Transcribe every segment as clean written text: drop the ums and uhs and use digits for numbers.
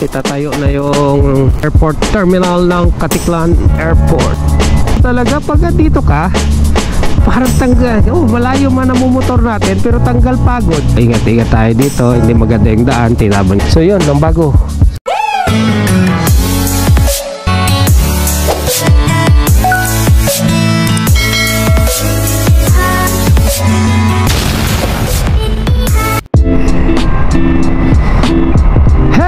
Itatayo na yung airport terminal ng Caticlan Airport. Talaga pag dito ka, parang tanggal. Malayo man ang motor natin pero tanggal pagod. Ingat-ingat tayo dito, hindi maganda yung daan, tinabang. So yun, ang bago.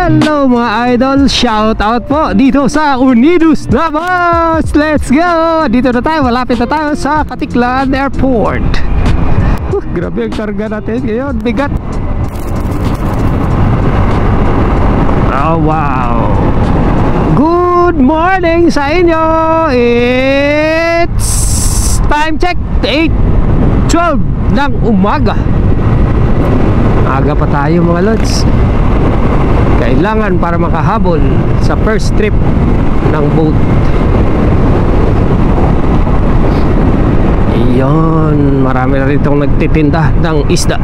Hello mga idol, shout out po dito sa Unidos Navas. Let's go! Dito na tayo, malapit na tayo sa Caticlan Airport. Grabe ang karga natin ngayon, bigat. Oh wow! Good morning sa inyo. It's time check 8:12 ng umaga. Aga pa tayo mga lods. Kailangan para makahabol sa first trip ng boat. Iyon, marami na rin itong nagtitinda ng isda.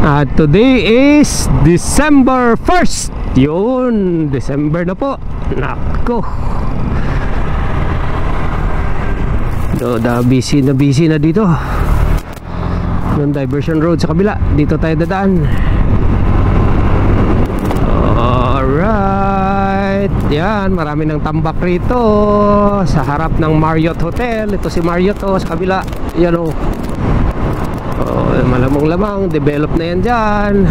At today is December 1st. Yun, December na po. Nako, busy na dito. Yung diversion road sa kabila, dito tayo dadaan. Alright, yan, marami ng tambak rito sa harap ng Marriott Hotel. Ito si Marriott sa kabila. Yan o, malamang lamang, develop na yan dyan.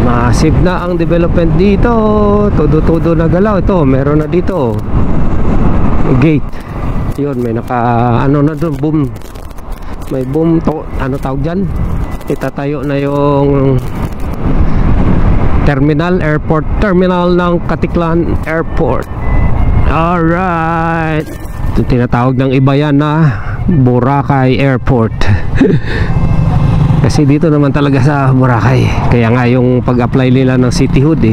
Massive na ang development dito. Todo na galaw. Ito, meron na dito gate. Yun, may ano na doon, boom. May boom to, ano tawag dyan? Itatayo na yung airport terminal ng Caticlan Airport. Alright, ito tinatawag ng iba yan na Boracay Airport. Kasi dito naman talaga sa Boracay. Kaya nga yung pag-apply nila ng cityhood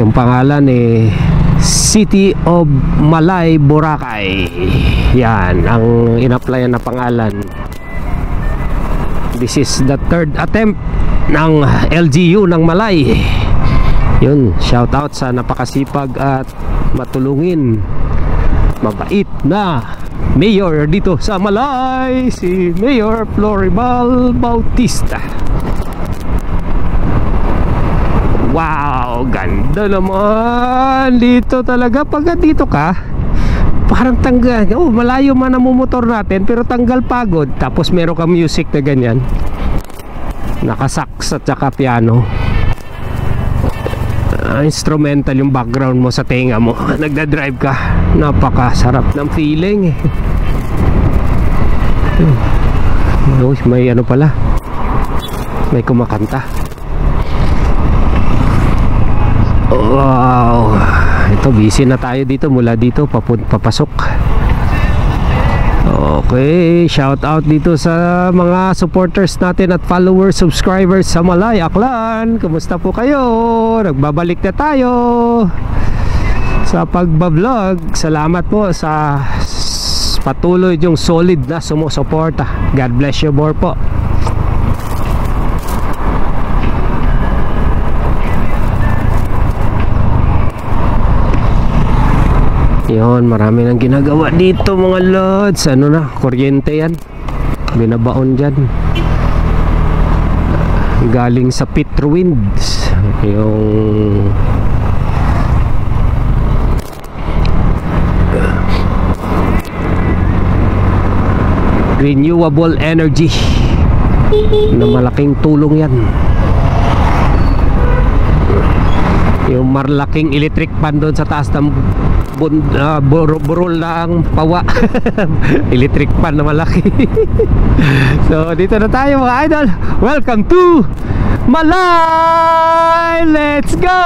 yung pangalan City of Malay, Boracay. Yan ang in-applyan na pangalan. This is the third attempt ng LGU ng Malay. Yun, shout out sa napakasipag at matulungin, mabait na mayor dito sa Malay, si Mayor Floribal Bautista. Wow, ganda naman dito talaga. Pag dito ka, parang tanggal. Malayo man ang motor natin pero tanggal pagod. Tapos meron ka music na ganyan, nakasax at saka piano, instrumental yung background mo sa tenga mo. Nagda-drive ka, napakasarap ng feeling. May ano pala, may kumakanta. Wow, ito busy na tayo dito, mula dito papasok. Okay, shout out dito sa mga supporters natin at followers, subscribers sa Malay, Aklan. Kumusta po kayo? Nagbabalik na tayo sa pagbablog. Salamat po sa patuloy yung solid na sumusuporta. God bless you more po. Yun, marami nang ginagawa dito mga lods. Ano na, kuryente yan, binabaon dyan galing sa Petrowinds, yung renewable energy na malaking tulong yan. Yung malaking electric pan doon sa taas ng burol na ang pawa. Electric pan na malaki. So dito na tayo mga idol. Welcome to Malay. Let's go.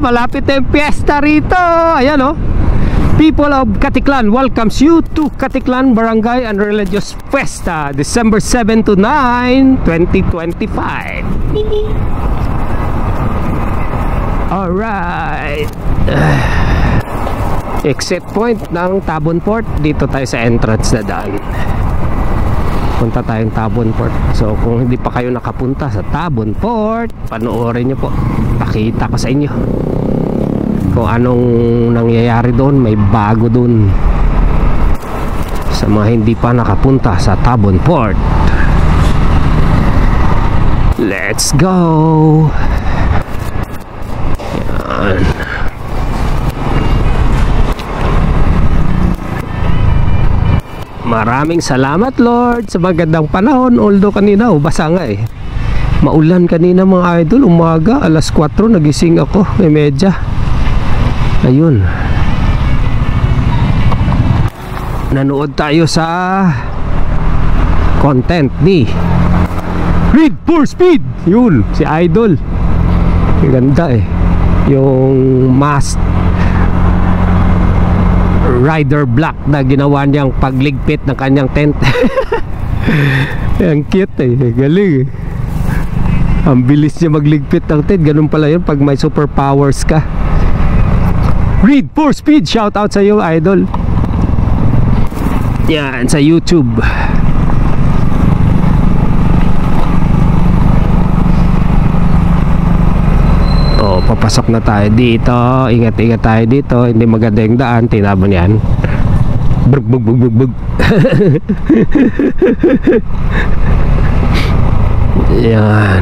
Malapit na yung fiesta rito. Ayan o, people of Caticlan welcomes you to Caticlan Barangay and Religious Fiesta, December 7 to 9, 2025. Alright, exit point ng Tabon Port. Dito tayo sa entrance na daan. punta tayong Tabon Port. So kung hindi pa kayo nakapunta sa Tabon Port, panoorin nyo po, pakita ko sa inyo kung anong nangyayari doon. May bago doon sa mga hindi pa nakapunta sa Tabon Port. Let's go. Yan. Maraming salamat Lord sa magandang panahon. Although kanina basa nga eh, maulan kanina mga idol. Umaga alas 4 nagising ako, may medya. Ayun, nanood tayo sa content ni Read for Speed. Yun, si Idol. Ang ganda eh, yung mask rider black na ginawa niyang pagligpit ng kanyang tent. Ang cute eh, galing eh. Ang bilis niya magligpit ng tent. Ganun pala yun pag may superpowers ka. Read for Speed, shout out sa iyo Idol. Yan, sa YouTube. Oh, papasok na tayo dito. Ingat-ingat tayo dito. Hindi maganda yung daan. Tinabon yan. Brug, brug, brug, brug, brug. Yan.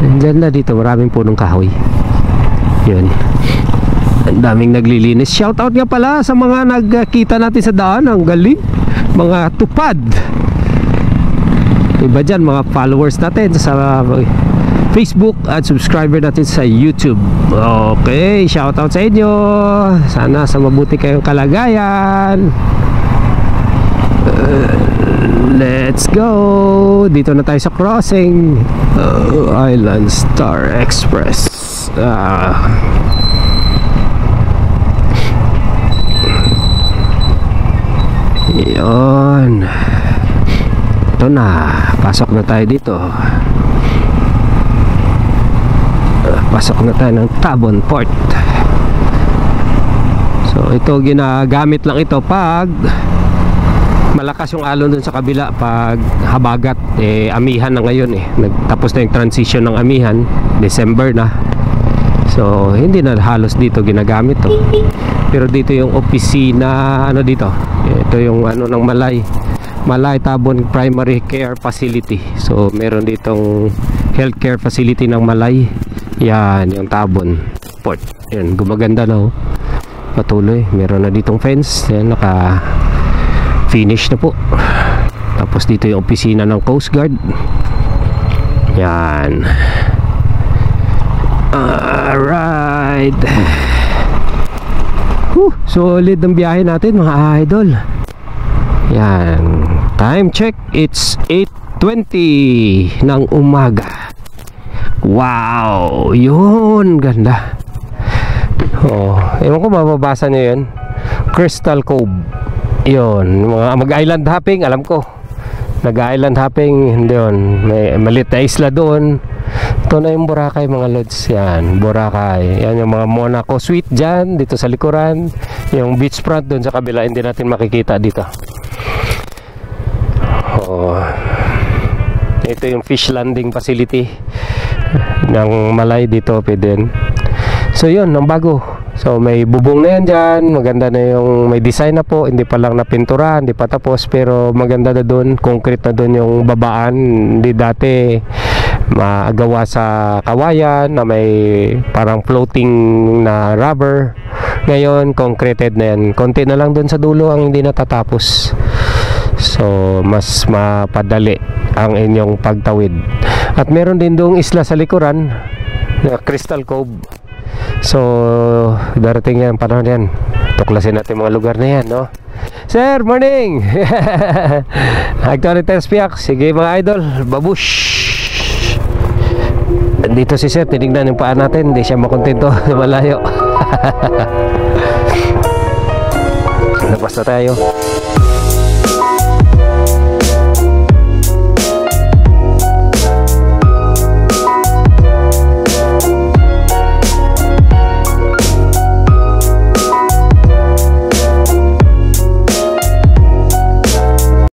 Nandyan na dito. Maraming punong kahoy. Yun. Ang daming naglilinis. Shoutout nga pala sa mga nagkita natin sa daan. Ang galing. Mga tupad. Iba dyan, mga followers natin sa Facebook at subscriber natin sa YouTube. Okay, shoutout sa inyo. Sana sa mabuti kayong kalagayan. Let's go. Dito na tayo sa crossing. Island Star Express. Yun. Ito na, pasok na tayo dito. Pasok na tayo ng Tabon Port. So ito, ginagamit lang ito pag malakas yung alon dun sa kabila. Pag habagat, amihan na ngayon eh. Nagtapos na yung transition ng amihan, December na. So hindi na halos dito ginagamit to. Pero dito yung opisina, ano dito, ito yung ano ng Malay Tabon Primary Care Facility. So meron ditong healthcare facility ng Malay. Yan, yung Tabon Port. Yan, gumaganda na oh. Patuloy, meron na ditong fence. Yan, naka finish na po. Tapos dito yung opisina ng Coast Guard. Yan. Alright. Solid ang biyahe natin mga idol. Yan. Time check, it's 8:20 ng umaga. Wow, yun, ganda. Oh, ewan ko mababasa nyo yun. Crystal Cove. Yun, mga mag-island hopping, alam ko. Nag-island hopping, yun. May maliit na isla doon. Ito na yung Boracay mga lods. Yan, Boracay. Yan yung mga Monaco Suite dyan, dito sa likuran. Yung beachfront doon sa kabila, hindi natin makikita dito. Oh, ito yung fish landing facility ng Malay dito pwede. So yun, ang bago. So may bubong na yan dyan. Maganda na yung may design na po. Hindi pa lang napintura, hindi pa tapos. Pero maganda na doon. Concrete na doon yung babaan. Hindi dati magawa sa kawayan na may parang floating na rubber. Ngayon concreted na yan. Konti na lang doon sa dulo ang hindi natatapos. So mas mapadali ang inyong pagtawid. At meron din doong isla sa likuran na Crystal Cove. So darating yan, panahon yan, tuklasin natin mga lugar na yan, no? Sir, morning. Actually Tespiak. Sige mga idol, babush. Dito si sir, tinignan yung paa natin. Hindi siya makontento na malayo. Labas na tayo.